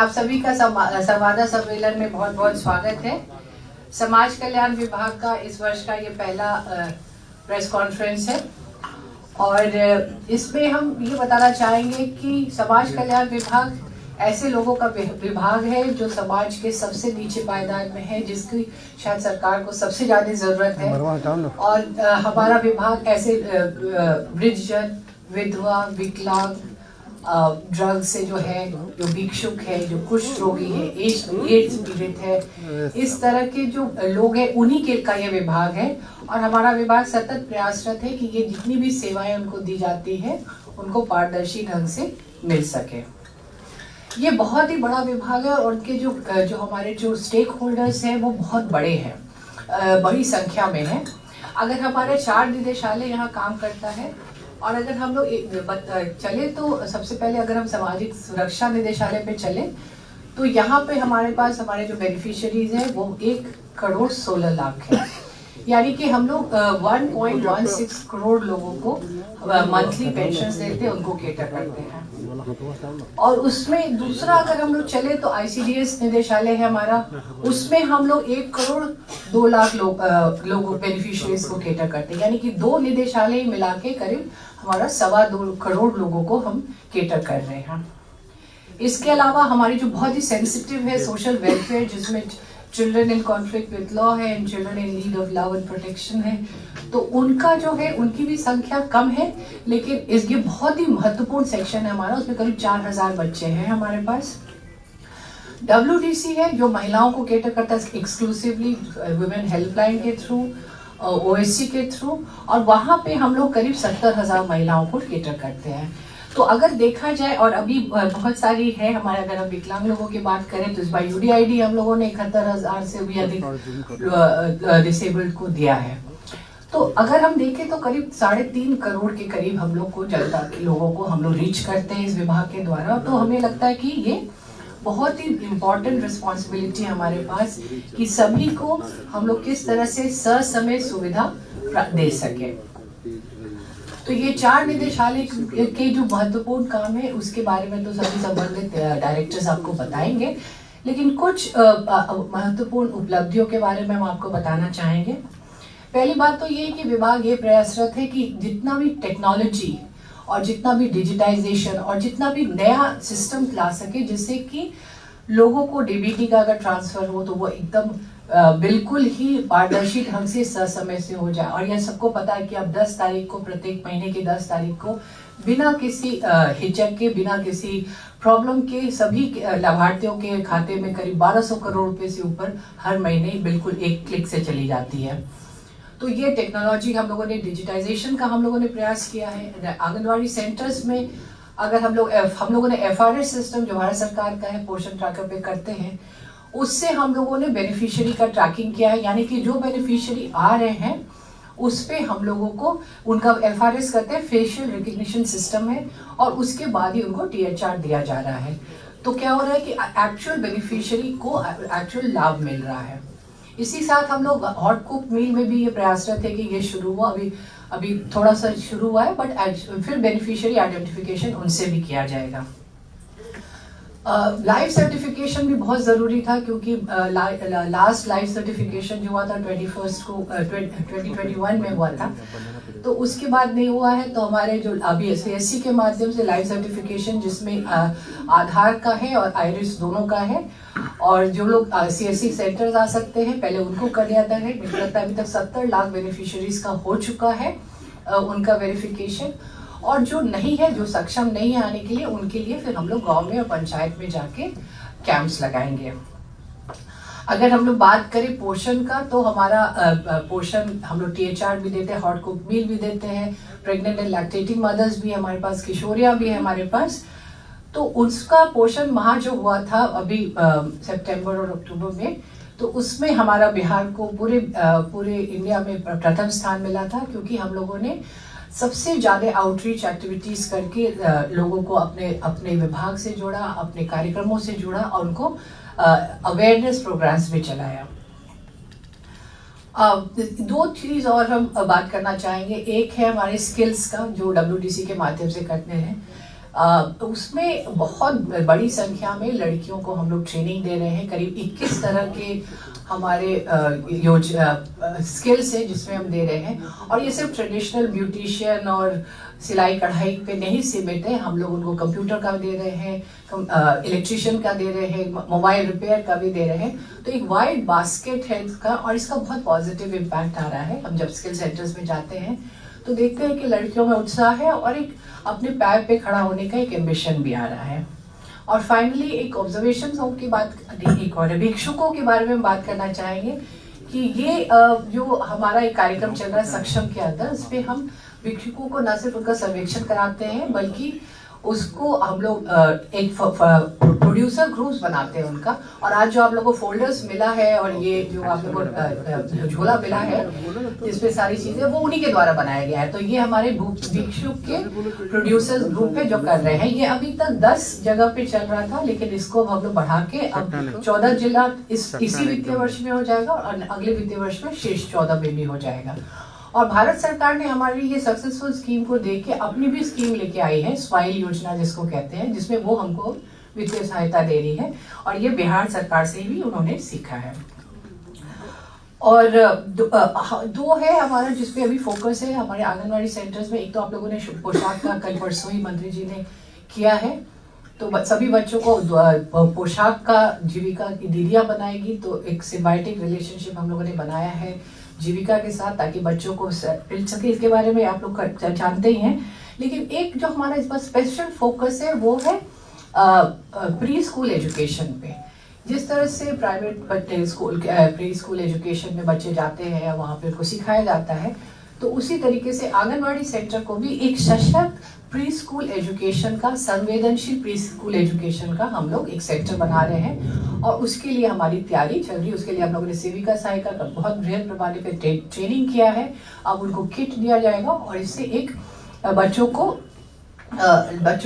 आप सभी का संवाददाता सम्मेलन में बहुत बहुत स्वागत है। समाज कल्याण विभाग का इस वर्ष का ये पहला प्रेस कॉन्फ्रेंस है और इसमें हम ये बताना चाहेंगे कि समाज कल्याण विभाग ऐसे लोगों का विभाग है जो समाज के सबसे नीचे पायदान में है, जिसकी शायद सरकार को सबसे ज्यादा जरूरत है। और हमारा विभाग ऐसे वृद्धजन, विधवा, विकलांग, ड्रग से जो है, जो भिक्षुक है, जो कुष्ठ रोगी है, एड्स पीड़ित है, इस तरह के जो लोग हैं उन्हीं के का ये विभाग है। और हमारा विभाग सतत प्रयासरत है कि ये जितनी भी सेवाएं उनको दी जाती है उनको पारदर्शी ढंग से मिल सके। ये बहुत ही बड़ा विभाग है और उनके जो हमारे जो स्टेक होल्डर्स हैं वो बहुत बड़े हैं, बड़ी संख्या में है। अगर हमारे 4 निदेशालय यहाँ काम करता है और अगर हम लोग चले तो सबसे पहले अगर हम सामाजिक सुरक्षा निदेशालय पे चले तो यहाँ पे हमारे पास हमारे जो बेनिफिशियरीज हैं वो 1,16,00,000 है। यानी कि हम लोग 1.16 करोड़ लोगों को मंथली पेंशन देते हैं, उनको केटर करते हैं। और उसमें दूसरा अगर हम लोग चले तो ICDS निदेशालय है हमारा, उसमें हम लोग 1,02,00,000 लोगों बेनिफिशियरीज को केटर करते हैं। यानी कि 2 निदेशालय मिला के करीब हमारा 2.25 करोड़ लोगों को हम केटर कर रहे हैं। इसके अलावा हमारी जो बहुत ही सेंसिटिव है सोशल वेलफेयर, जिसमें children in conflict with law है and children in need of love and protection है, तो उनका जो है उनकी भी संख्या कम है, लेकिन ये बहुत ही महत्वपूर्ण सेक्शन है हमारा। उसमें करीब 4,000 बच्चे हैं हमारे पास। WDC है जो महिलाओं को केटर करता है एक्सक्लूसिवली वुमेन हेल्पलाइन के थ्रू, OSC के थ्रू, और वहाँ पे हम लोग करीब 70,000 महिलाओं को केटर करते हैं। तो अगर देखा जाए, और अभी बहुत सारी है हमारे, अगर हम विकलांग लोगों की बात करें तो इस बार UDID हम लोगों ने 71,000 से भी अधिक डिसेबल्ड को दिया है। तो अगर हम देखें तो करीब 3.5 करोड़ के करीब हम लोग को जनता के लोगों को हम लोग रीच करते हैं इस विभाग के द्वारा। तो हमें लगता है कि ये बहुत ही इम्पोर्टेंट रिस्पॉन्सिबिलिटी हमारे पास कि सभी को हम लोग किस तरह से ससमय सुविधा दे सके। तो ये 4 निदेशालय के जो महत्वपूर्ण काम है उसके बारे में तो सभी संबंधित डायरेक्टर्स आपको बताएंगे, लेकिन कुछ महत्वपूर्ण उपलब्धियों के बारे में हम आपको बताना चाहेंगे। पहली बात तो ये कि विभाग ये प्रयासरत है कि जितना भी टेक्नोलॉजी और जितना भी डिजिटाइजेशन और जितना भी नया सिस्टम ला सके, जिससे कि लोगों को DBT का अगर ट्रांसफर हो तो वो एकदम बिल्कुल ही पारदर्शी ढंग से ससमय से हो जाए। और यह सबको पता है कि अब 10 तारीख को, प्रत्येक महीने की 10 तारीख को बिना किसी हिचक के, बिना किसी प्रॉब्लम के सभी लाभार्थियों के खाते में करीब 1200 करोड़ रुपए से ऊपर हर महीने बिल्कुल एक क्लिक से चली जाती है। तो ये टेक्नोलॉजी हम लोगों ने, डिजिटाइजेशन का हम लोगों ने प्रयास किया है। आंगनवाड़ी सेंटर्स में अगर हम लोगों ने FRS सिस्टम जो भारत सरकार का है, पोषण ट्रैकर पे करते हैं, उससे हम लोगों ने बेनिफिशियरी का ट्रैकिंग किया है। यानी कि जो बेनिफिशियरी आ रहे हैं उस पे हम लोगों को उनका FRS करते हैं, फेशियल रिकग्निशन सिस्टम है, और उसके बाद ही उनको THR दिया जा रहा है। तो क्या हो रहा है कि एक्चुअल बेनिफिशियरी को एक्चुअल लाभ मिल रहा है। इसी साथ हम लोग हॉट कुक मील में भी ये प्रयासरत है कि ये शुरू हुआ, अभी थोड़ा सा शुरू हुआ है, बट फिर बेनिफिशियरी आइडेंटिफिकेशन उनसे भी किया जाएगा। लाइफ सर्टिफिकेशन भी बहुत ज़रूरी था, क्योंकि लास्ट लाइफ सर्टिफिकेशन जो हुआ था 2021 में हुआ था, तो उसके बाद नहीं हुआ है। तो हमारे जो अभी CSC के माध्यम से लाइफ सर्टिफिकेशन, जिसमें आधार का है और आइरिस दोनों का है, और जो लोग CSC सेंटर्स आ सकते हैं पहले उनको कर लिया था। मुझे लगता है अभी तक 70 लाख बेनिफिशियरीज का हो चुका है उनका वेरिफिकेशन। और जो नहीं है, जो सक्षम नहीं है आने के लिए, उनके लिए फिर हम लोग गांव में और पंचायत में जाके कैंप्स लगाएंगे। अगर हम लोग बात करें पोषण का, तो हमारा पोषण हम लोग THR भी देते हैं, हॉट कुक मील भी देते हैं, प्रेग्नेंट एंड लैक्टेटिंग मदर्स भी हमारे पास, किशोरियां भी है हमारे पास। तो उसका पोषण माह जो हुआ था अभी सितंबर और अक्टूबर में, तो उसमें हमारा बिहार को पूरे इंडिया में प्रथम स्थान मिला था, क्योंकि हम लोगों ने सबसे ज़्यादा आउटरीच एक्टिविटीज़ करके लोगों को अपने विभाग से जोड़ा, अपने कार्यक्रमों से जोड़ा, और उनको अवेयरनेस प्रोग्राम्स भी चलाया। 2 चीज़ और हम बात करना चाहेंगे। एक है हमारे स्किल्स का, जो WDC के माध्यम से करते हैं। उसमें बहुत बड़ी संख्या में लड़कियों को हम लोग ट्रेनिंग दे रहे हैं। करीब 21 तरह के हमारे स्किल्स है जिसमें हम दे रहे हैं, और ये सिर्फ ट्रेडिशनल ब्यूटिशियन और सिलाई कढ़ाई पे नहीं सीमित है। हम लोग उनको कंप्यूटर का भी दे रहे हैं, इलेक्ट्रिशियन का दे रहे हैं, मोबाइल रिपेयर का भी दे रहे हैं। तो एक वाइड बास्केट है इसका, और इसका बहुत पॉजिटिव इम्पैक्ट आ रहा है। हम जब स्किल सेंटर्स में जाते हैं तो देखते हैं कि लड़कियों में उत्साह है और एक अपने पैर पे खड़ा होने का एक एम्बिशन भी आ रहा है। और फाइनली एक ऑब्जर्वेशन होम की बात, एक और भिक्षुकों के बारे में बात करना चाहेंगे कि ये जो हमारा एक कार्यक्रम चल रहा है सक्षम के अंदर, इस पे हम भिक्षुकों को न सिर्फ उनका सर्वेक्षण कराते हैं बल्कि उसको हम लोग एक प्रोड्यूसर ग्रुप्स बनाते हैं उनका। और आज जो आप लोगों को फोल्डर्स मिला है और ये जो आप लोगों को झोला मिला है जिसपे सारी चीजें, वो उन्हीं के द्वारा बनाया गया है। तो ये हमारे भिक्षुक के प्रोड्यूसर्स ग्रुप है जो कर रहे हैं। ये अभी तक 10 जगह पे चल रहा था, लेकिन इसको हम लोग बढ़ा के अब 14 जिला इसी वित्तीय वर्ष में हो जाएगा और अगले वित्तीय वर्ष में शेष 14 में भी हो जाएगा। और भारत सरकार ने हमारी ये सक्सेसफुल स्कीम को देख के अपनी भी स्कीम लेके आई है, स्वाइल योजना जिसको कहते हैं, जिसमें वो हमको वित्तीय सहायता दे रही है, और ये बिहार सरकार से भी उन्होंने सीखा है। और दो है हमारा जिसपे अभी फोकस है हमारे आंगनवाड़ी सेंटर्स में। एक तो आप लोगों ने पोशाक का कल परसों ही मंत्री जी ने किया है, तो सभी बच्चों को पोशाक का जीविका की दीदियां बनाएगी। तो एक सिम्बायोटिक रिलेशनशिप हम लोगों ने बनाया है जीविका के साथ, ताकि बच्चों को मिल सके। इसके बारे में आप लोग जानते ही हैं। लेकिन एक जो हमारा इस बार स्पेशल फोकस है वो है प्री स्कूल एजुकेशन पे। जिस तरह से private school pre school education में बच्चे जाते हैं, वहाँ पे उनको सिखाया जाता है, तो उसी तरीके से आंगनवाड़ी सेक्टर को भी एक सशक्त प्री स्कूल एजुकेशन का, संवेदनशील प्री स्कूल एजुकेशन का हम लोग एक सेक्टर बना रहे हैं। और उसके लिए हमारी तैयारी चल रही है। उसके लिए हम लोगों ने सेविका सहायिका का बहुत बृहद पैमाने पे ट्रेनिंग किया है। अब उनको किट दिया जाएगा और इससे एक बच्चों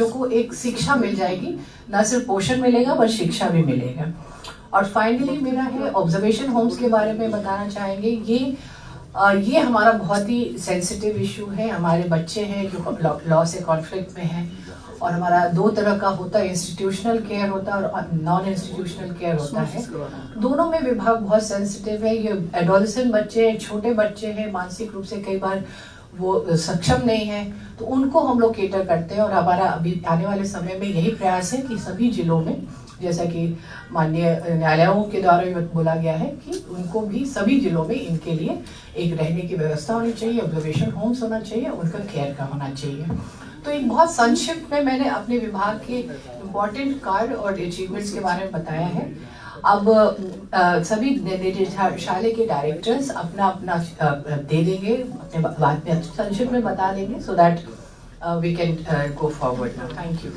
को एक शिक्षा मिल जाएगी। न सिर्फ पोषण मिलेगा पर शिक्षा भी मिलेगा। और फाइनली मेरा है ऑब्जर्वेशन होम्स के बारे में बताना चाहेंगे। ये हमारा बहुत ही सेंसिटिव इशू है। हमारे बच्चे हैं जो लॉ से कॉन्फ्लिक्ट में हैं, और हमारा 2 तरह का होता है, इंस्टीट्यूशनल केयर होता है और नॉन इंस्टीट्यूशनल केयर होता है। दोनों में विभाग बहुत सेंसिटिव है। ये एडोलेसेंट बच्चे हैं, छोटे बच्चे हैं, मानसिक रूप से कई बार वो सक्षम नहीं है, तो उनको हम लोग केटर करते हैं। और हमारा अभी आने वाले समय में यही प्रयास है कि सभी जिलों में, जैसा कि माननीय न्यायालयों के द्वारा भी बोला गया है, कि उनको भी सभी जिलों में इनके लिए एक रहने की व्यवस्था होनी चाहिए, ऑब्जर्वेशन होम्स होना चाहिए, उनका केयर का होना चाहिए। तो एक बहुत संक्षिप्त में मैंने अपने विभाग के इम्पोर्टेंट कार्य और अचीवमेंट्स के बारे में बताया है। अब सभी निदेशालय के डायरेक्टर्स अपना अपना दे देंगे, अपने बात में संक्षिप्त में बता देंगे, so that we can go forward. Thank you.